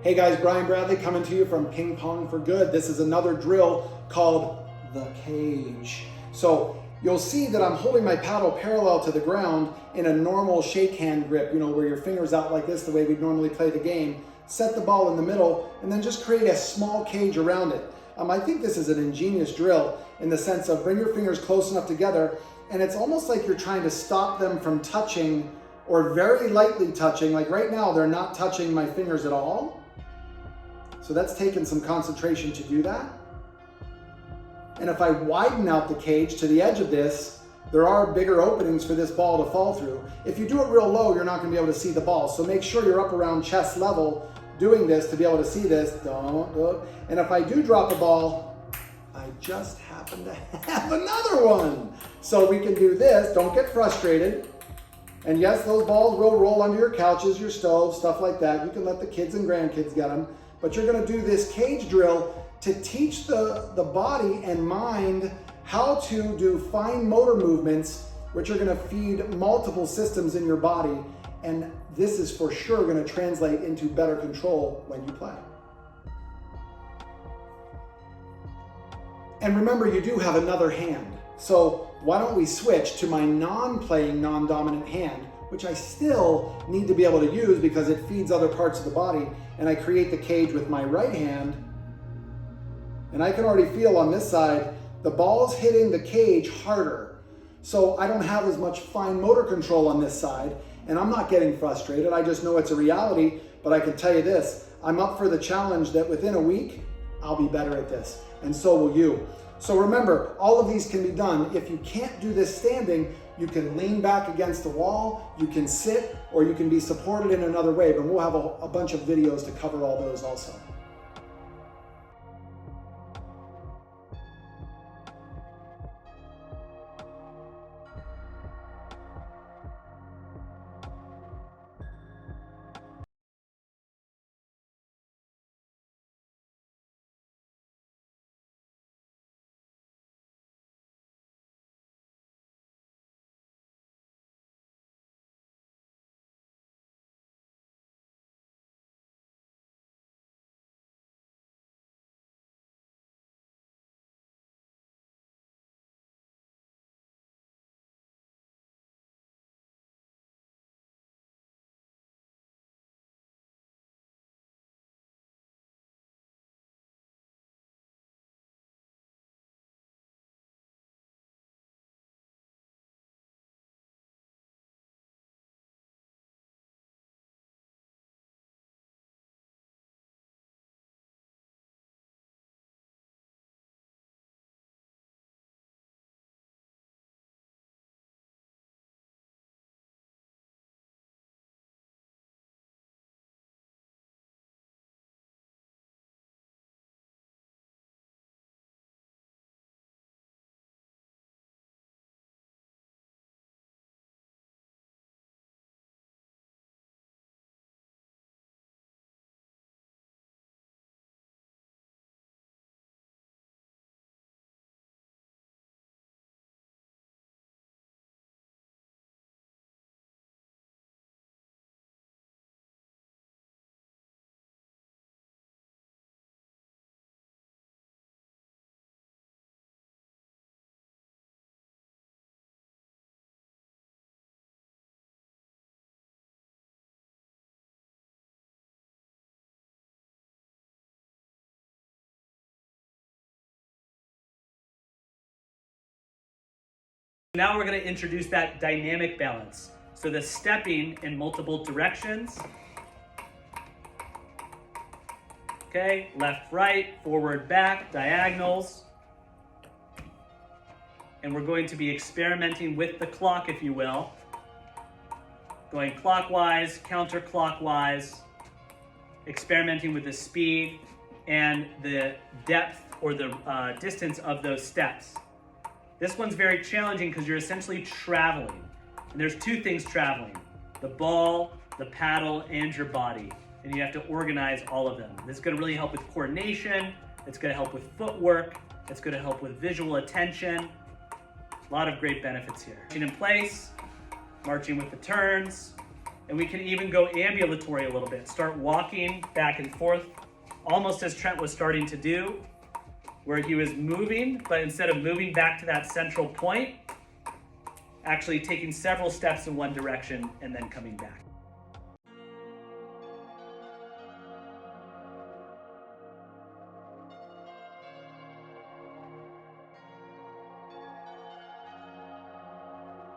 Hey guys, Brian Bradley coming to you from Ping Pong for Good. This is another drill called the cage. So you'll see that I'm holding my paddle parallel to the ground in a normal shake hand grip, where your finger's out like this, the way we'd normally play the game. Set the ball in the middle and then just create a small cage around it. I think this is an ingenious drill in the sense of bring your fingers close enough together, and it's almost like you're trying to stop them from touching or very lightly touching. Like right now, they're not touching my fingers at all. So that's taken some concentration to do that. And if I widen out the cage to the edge of this, there are bigger openings for this ball to fall through. If you do it real low, you're not gonna be able to see the ball. So make sure you're up around chest level doing this to be able to see this. Don't do it. And if I do drop a ball, I just happen to have another one. So we can do this, don't get frustrated. And yes, those balls will roll under your couches, your stoves, stuff like that. You can let the kids and grandkids get them. But you're gonna do this cage drill to teach the body and mind how to do fine motor movements, which are gonna feed multiple systems in your body. And this is for sure gonna translate into better control when you play. And remember, you do have another hand. So why don't we switch to my non-playing, non-dominant hand, which I still need to be able to use because it feeds other parts of the body. And I create the cage with my right hand. And I can already feel on this side, the ball's hitting the cage harder. So I don't have as much fine motor control on this side, and I'm not getting frustrated. I just know it's a reality, but I can tell you this, I'm up for the challenge that within a week, I'll be better at this, and so will you. So remember, all of these can be done. If you can't do this standing, you can lean back against the wall, you can sit, or you can be supported in another way, but we'll have a bunch of videos to cover all those also. Now we're going to introduce that dynamic balance. So the stepping in multiple directions. Okay, left, right, forward, back, diagonals. And we're going to be experimenting with the clock, if you will. Going clockwise, counterclockwise, experimenting with the speed and the depth or the distance of those steps. This one's very challenging because you're essentially traveling. And there's two things traveling: the ball, the paddle, and your body. And you have to organize all of them. This is going to really help with coordination. It's going to help with footwork. It's going to help with visual attention. A lot of great benefits here. Marching in place, marching with the turns, And we can even go ambulatory a little bit. Start walking back and forth, almost as Trent was starting to do, where he was moving, but instead of moving back to that central point, actually taking several steps in one direction and then coming back.